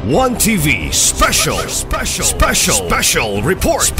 One TV special report.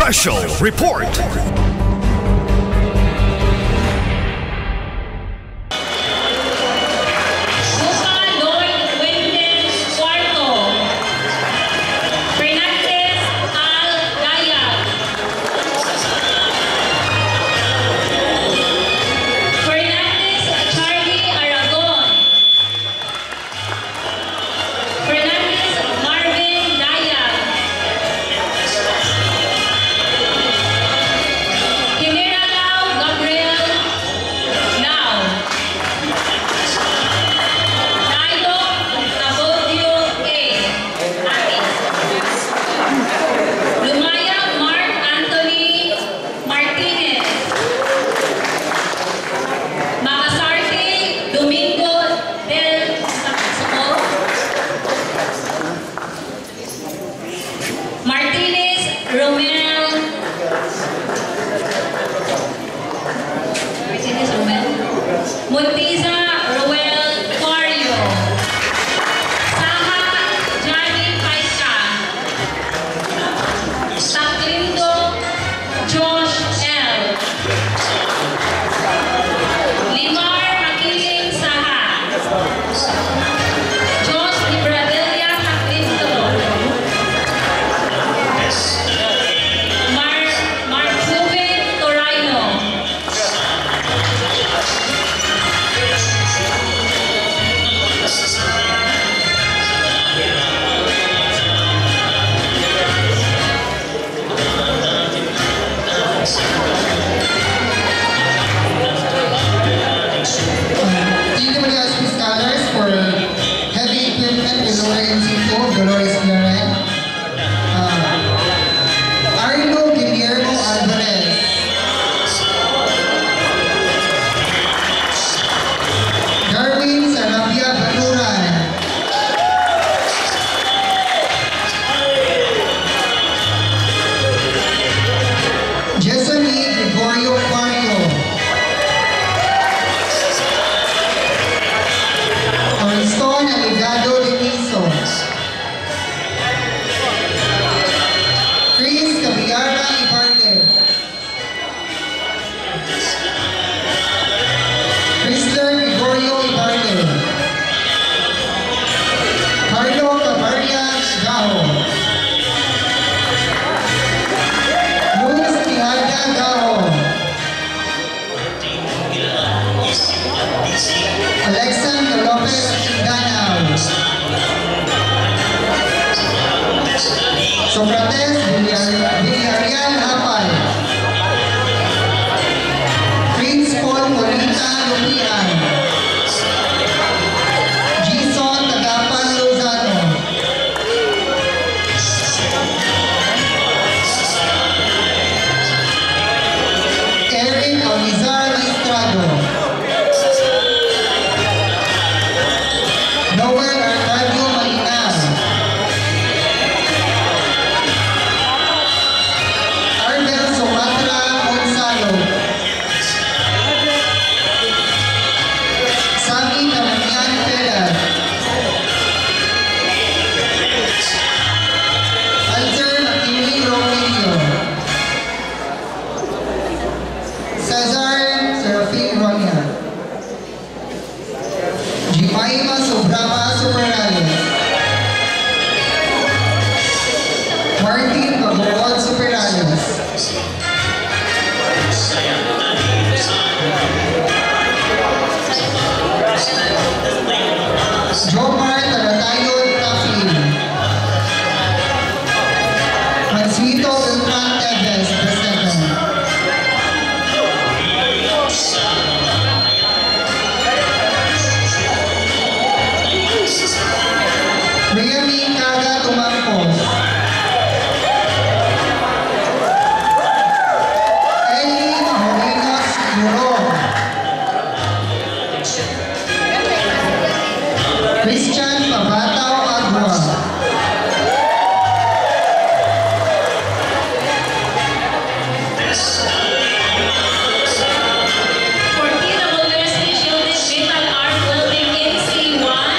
Metal Art Building in C1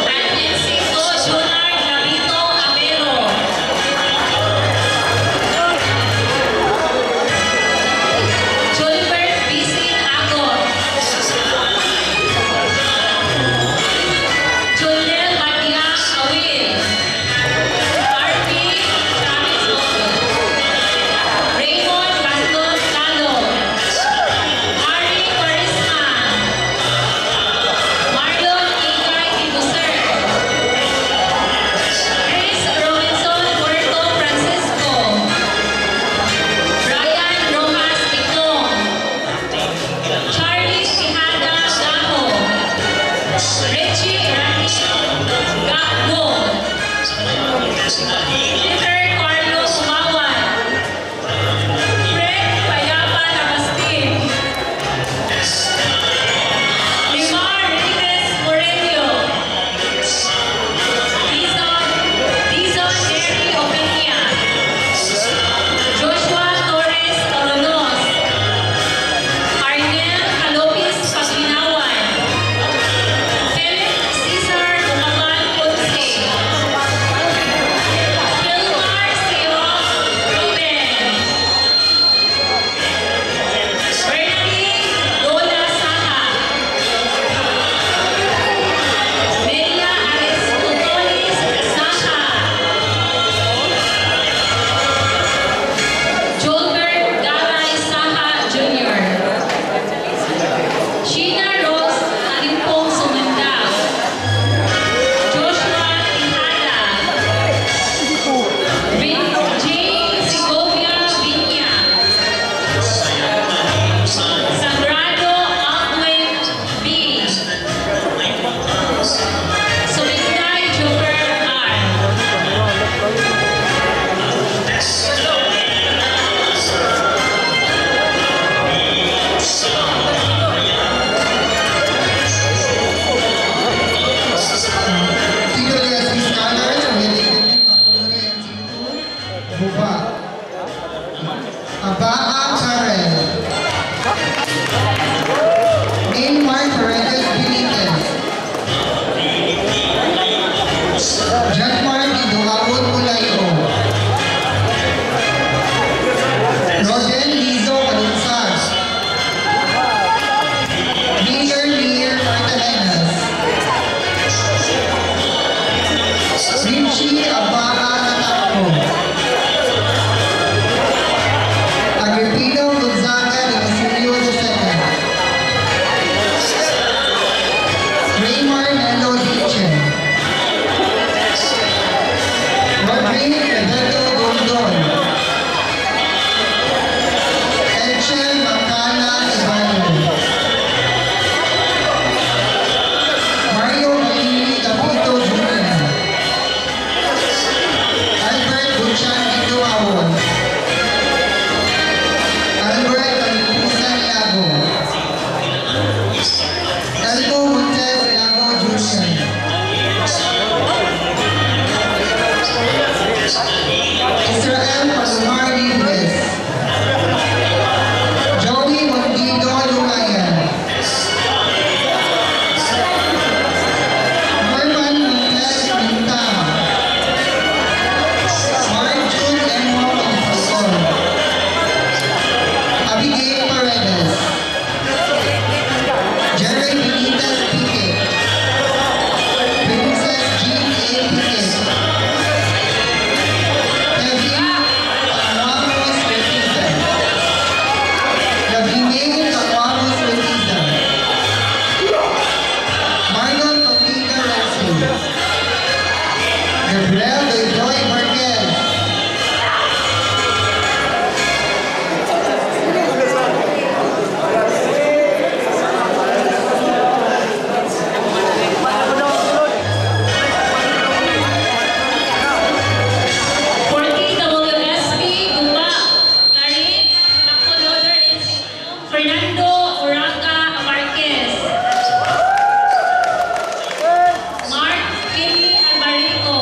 at NC2 Marquez. Fernando Oraga Marquez. Mark Kenny Albarico.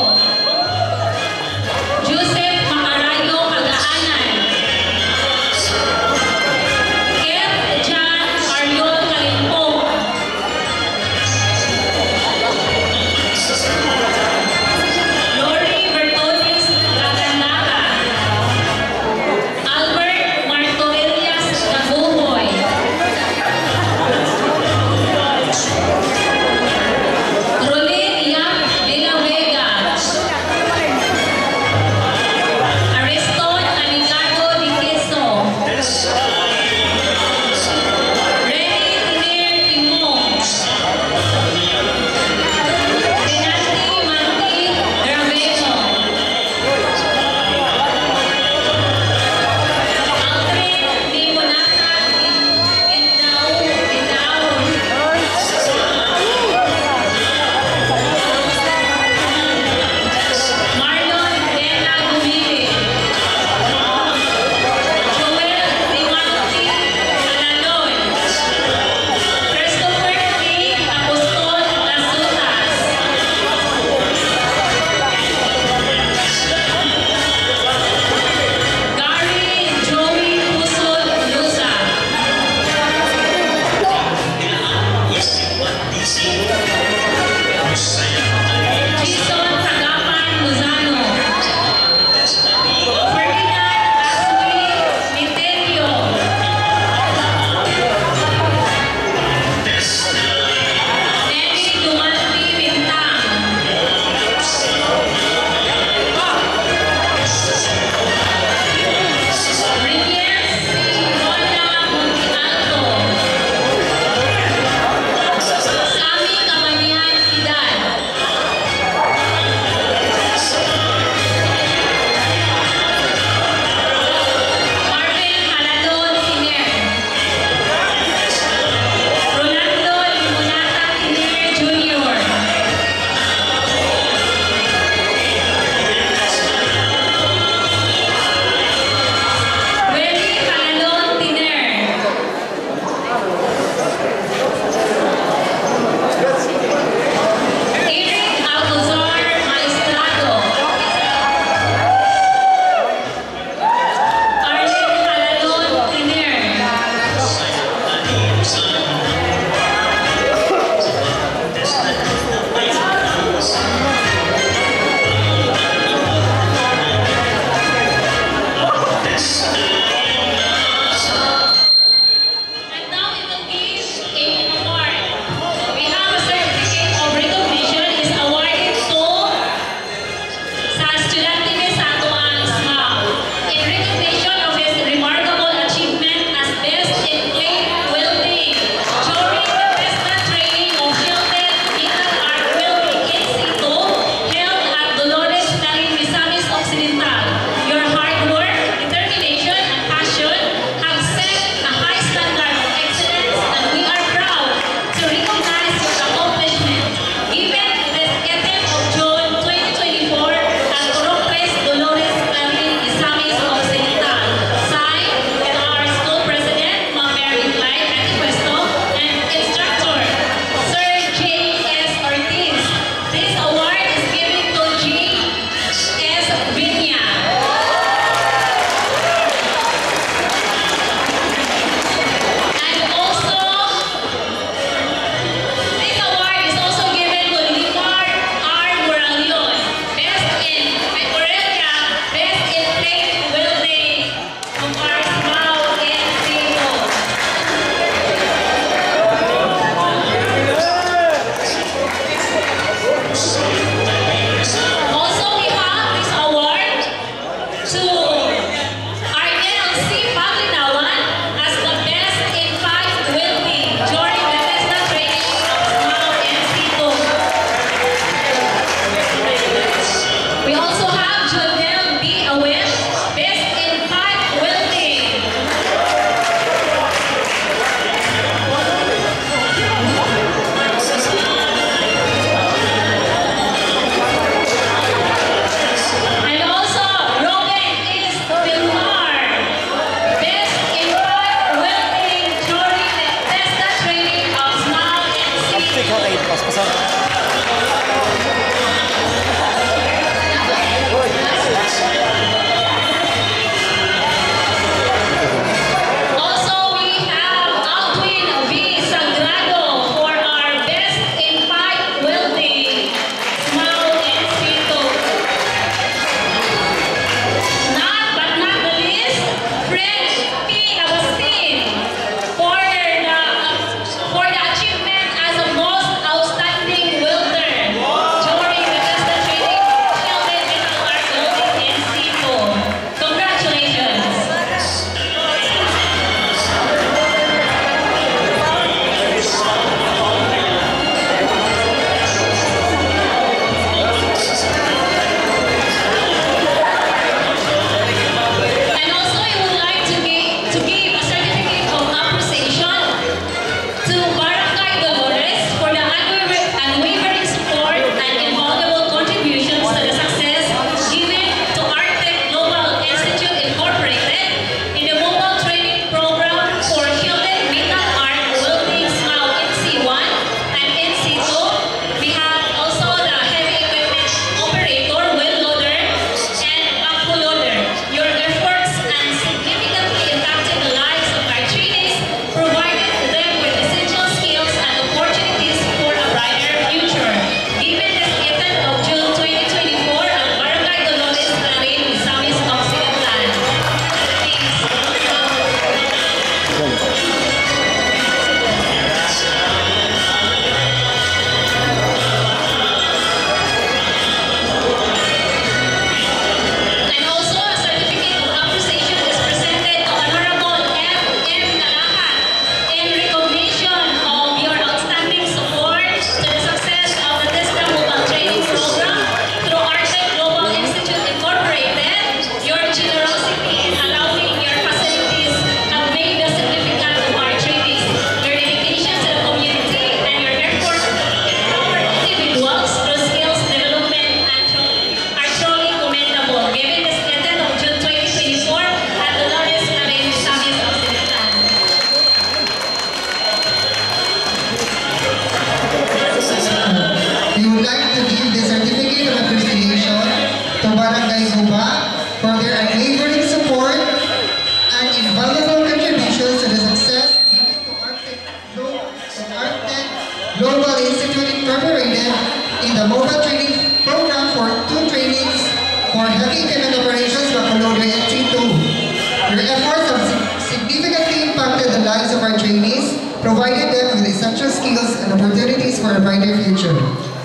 and opportunities for a brighter future.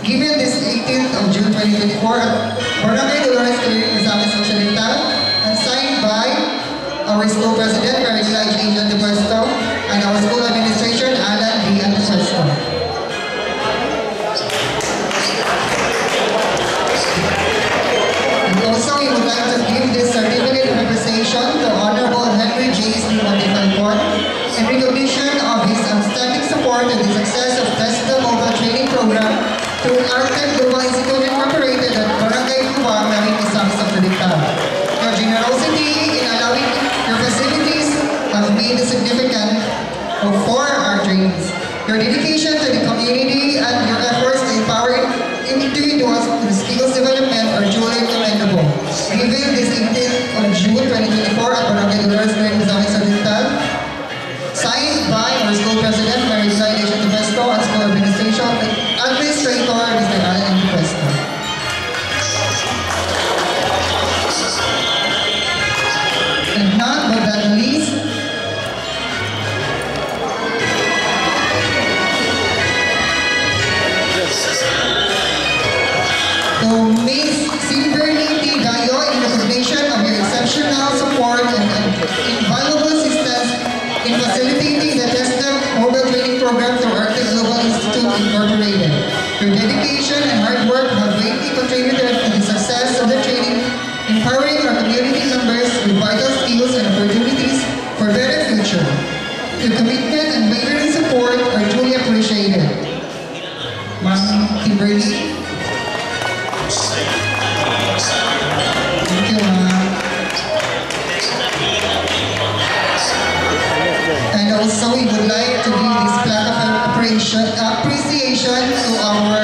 Given this 18th of June 2024 at Barangay Dolores Clearing, Misamis Occidental, and signed by our school president, Maricela H. Angel De Puesto, and our school administration, Alan D. De Puesto. And also, we would like to give this certificate of appreciation to Honorable Henry J. S. Montifalcon in recognition of his outstanding support and the success of TESDA Mobile Training Program through Arctic Global Institute Incorporated at Barangay Kubang, Namin Misamis Occidental. Your generosity in allowing your facilities have made a significant for our trainees. Your dedication to the community and your efforts to empower individuals through skills development are truly commendable. Given this 18th of June 2024 at Barangay Dolores Clearing, Misamis Occidental, signed by our school president, Maricela H. De Puesto, and school administrator, Mr. Alan De Puesto. And not but not least, to Ms. Silverly T. Gayo in recognition of your exceptional support and invaluable assistance in facilitating the TESDA Mobile Training Program through Arctic Global Institute Incorporated. Your dedication and hard work have greatly contributed to the success of the training, empowering our community members with vital skills and opportunities for a better future. Your commitment and unwavering support are truly appreciated. Ma'am Kimberly. Thank you, ma'am. And also, we would like to give this plaque of appreciation to our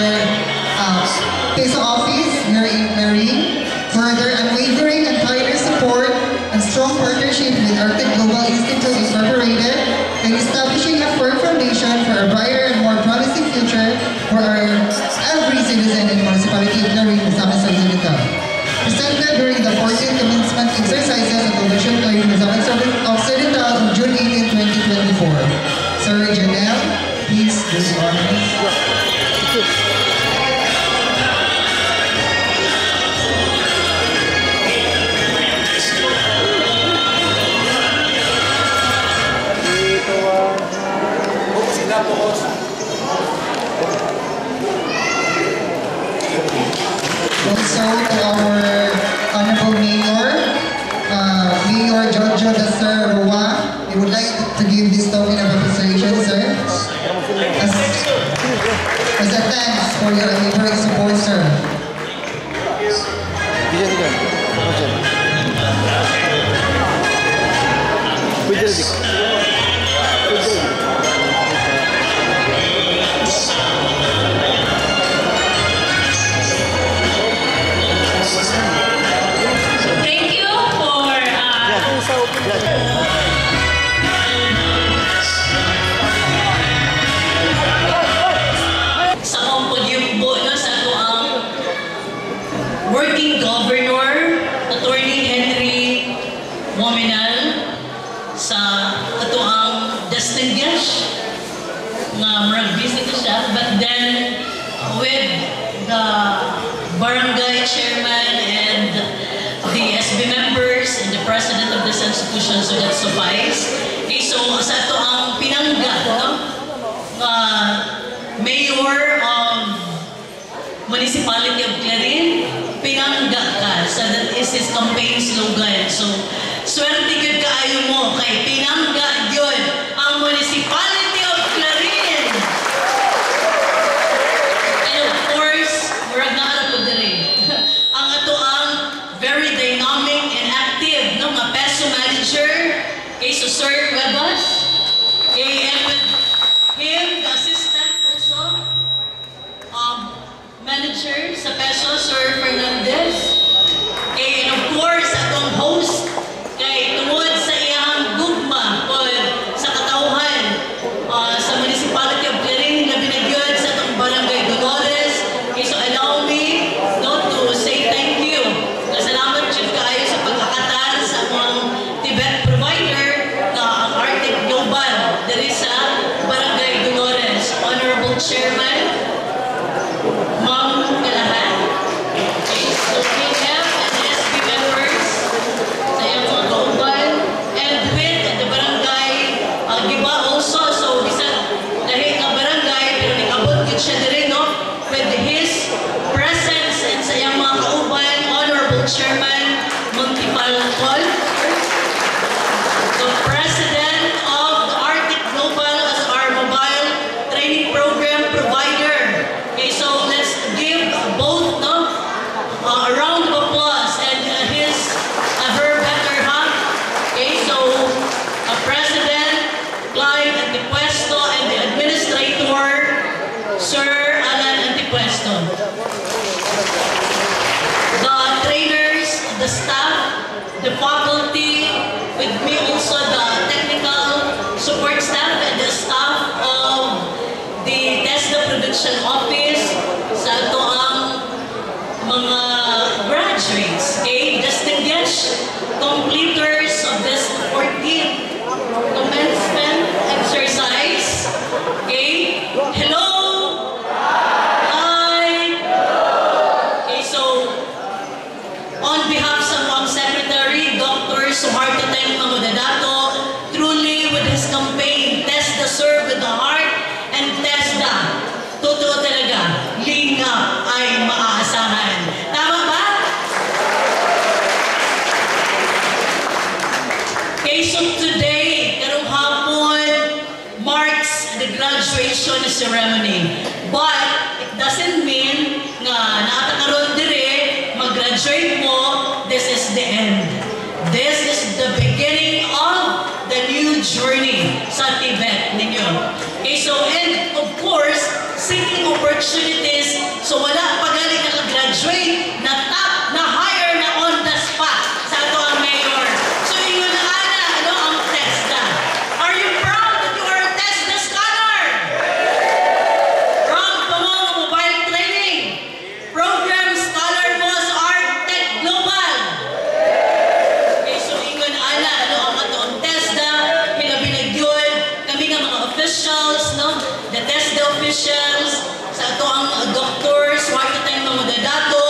PESO office here in Marine for their unwavering and tireless support and strong partnership with Arctic Global Institute Incorporated in establishing a firm foundation for a brighter and more promising future for every citizen in the municipality of Marine, Misamis Occidental. Presented during the 14th commencement exercises at Convention Clearing, Misamis Occidental on June 18, 2024. Sir Janelle, please do the honors. Also to our Honorable Mayor, Mayor Jojo Dasar Roa, we would like to give this token of appreciation, sir, as a thanks for your unwavering support, sir. Thank you for sa akong pagyumbo na sa ato ang working governor, Attorney Henry Wominal, sa ato ang distinguished nga marag visit siya, but then with the barangay chairman and the SB members and the president of this institution, so that suffice. Okay, so sa ato ang pinangga, no? Mayor of Municipality of Clarin, pinangga ka. So that is his campaign slogan. So, swerte yun kaayo mo kay pinangga yun ang Municipality of Clarin. And of course, murag na alam ko din ang ato ang very dynamic and active no, nga PESO manager, kay so Sir Webas, and with him, the assistant also, manager sa PESO, Sir Fernandez, and of course, atong host, kay tungod sa iyang gugma o sa katauhan sa Municipality of Clarin, na binagyod sa atong Barangay Dolores. Okay, so allow me no, to say thank you. Salamat dyan kayo sa pagkakatar sa mga Tibet provider na ang Arctic Global. There is a Barangay Dolores, Honorable Chair. Board Chairman Municipal Hall, the President of the Arctic Global as our mobile training program provider. Okay, so let's give both a round of applause and her better half. Okay, so President Clyde Antipuesto and the Administrator, Sir Alan Antipuesto. The trainers, the staff, the faculty, with me also the technical support staff and the staff of the TESDA Production Office, sa ito ang mga graduates, okay, distinguished completers of this 14th commencement exercise. Okay, hello. On behalf of Secretary Dr. Suharto Teng Mamudadato, truly with his campaign, TESDA Serve with the Heart, and TESDA, totoo talaga, lingap ay maaasahan. Tama ba? Okay, so today, karong hapon, marks the graduation ceremony. But it doesn't mean nga naatakaroon dire mag-graduate mo, this is the end. This is the beginning of the new journey sa Tibet ninyo. Okay, so and of course, seeking opportunities, so wala pa galing naka-graduate, na-hire na on the spot sa ato ang mayor. So yun na ano ang TESDA. Are you proud that you are a TESDA scholar? From Pamong Mobile Training Program Scholar mo sa Arctic Global. Okay, so ingon ana ano ang ato ang TESDA, pinabinagyod kami nga mga officials, no? The TESDA officials, sa ato ang doctors, Suharto Teng Mamudadato,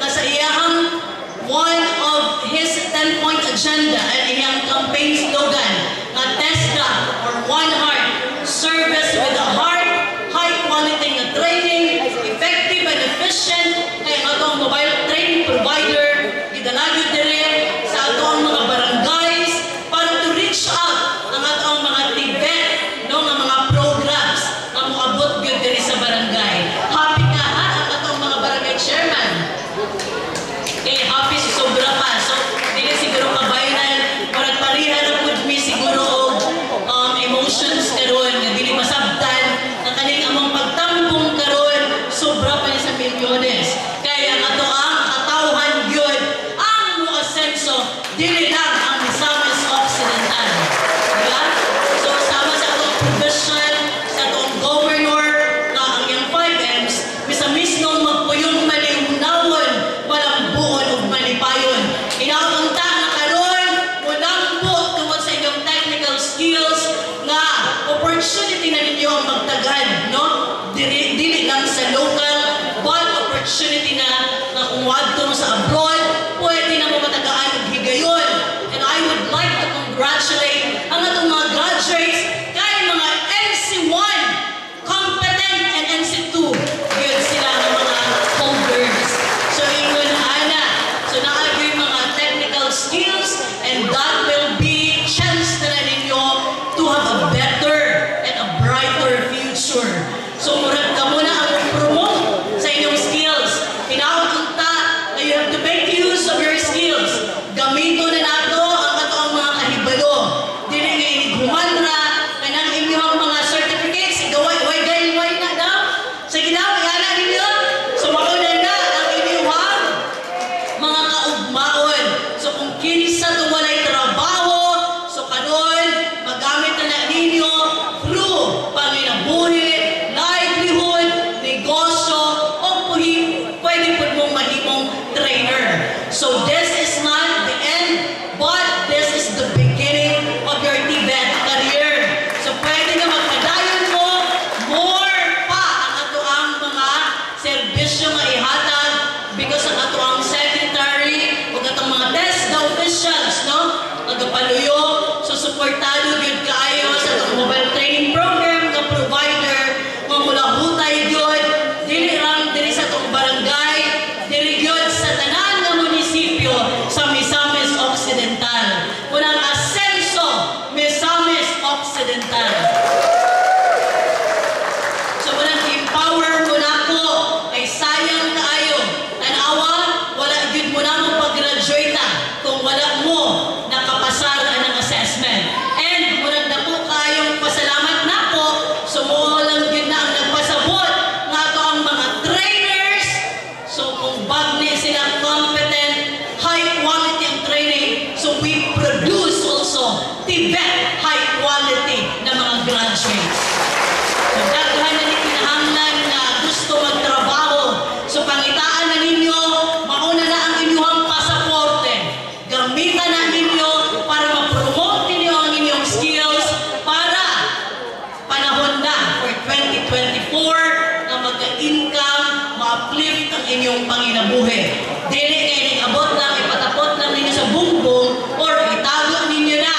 na sa iyang one of his 10-point agenda at iyang campaign slogan na TESDA or One Heart, service with a heart, high quality na training, effective and efficient, kaya ang ato ang mobile training provider, idalagyo dire sa ato ang mga barangays para to reach out ang ato ang mga Tibet, no, nga mga programs na moabot gyud dire sa barangay. Happy ka ha ang ato ang mga barangay chairman. Okay, happy si sobra pa. So, dili siguro kabayanan, parang parihan na pud mi siguro emotions karon nga dili masabtan ang kaning among pagtambong karon sobra pa ni sa milyones. Kaya ang ato ang katawhan gyud ang moasenso dili lang ang Misamis Occidental. Diba? So sama sa atong provision sa atong governor na ang iyang 5Ms misamis nung magpuyong maliunawon walang buon ug malipayon. Inaunta nga karon walang po tungod sa inyong technical skills nga opportunity na ninyo ang magtagad, no? Dili lang sa local, but opportunity na kung wadto mo sa abroad, pwede na mo matagaan og higayon. And I would like to congratulate ang atong mga graduates kay mga NC1 competent and NC2 good sila ng mga holders. So ingon ana, so naagay mga technical skills and that will be chance na ninyo to have a better and a brighter future. So murag ka muna ang promote sa inyong skills. Tinawag unta na you have to make use of your skills. Gamito na nato ang ato ang mga kahibalo. Dili nga inighuman ra kanang inyong mga certificates igaway way na daw. Sa ginawa yana ninyo. So mauna na ang inyong mga kaugmaon. So kung kinsa to walay trabaho, so karon magamit na ninyo through panginabuhi, livelihood, negosyo, o pwede po mong mahimong trainer. kinabuhi. Dili kay nag-abot lang, ipatapot lang ninyo sa bumbong or itago ninyo na.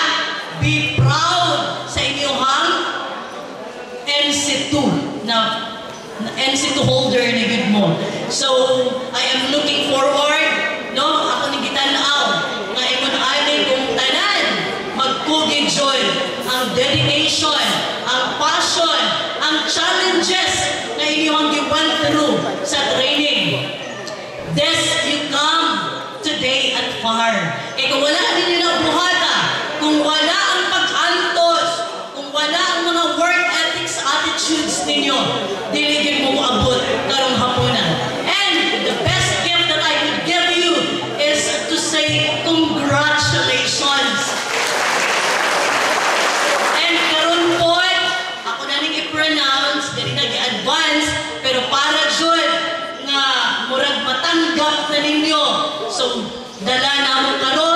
Be proud sa inyong NC2 na NC2 holder ni good mo. So, I am looking forward, no? Ako ni gitanaw nga imong ani kung tanan magkugidjoy ang dedication, ang passion, ang challenges na inyong giwent through sa training. This you come today at far. Eh kung wala ninyo na buhata, kung wala ang pag-antos, kung wala ang mga work ethics, attitudes ninyo, diligid mo abot karong hapunan. And the best gift that I could give you is to say congratulations. And karon po, ako na ning i-pronounce, dili na i-advance, pero para jud nga murag matanggap na ninyo. So, dala na mo karon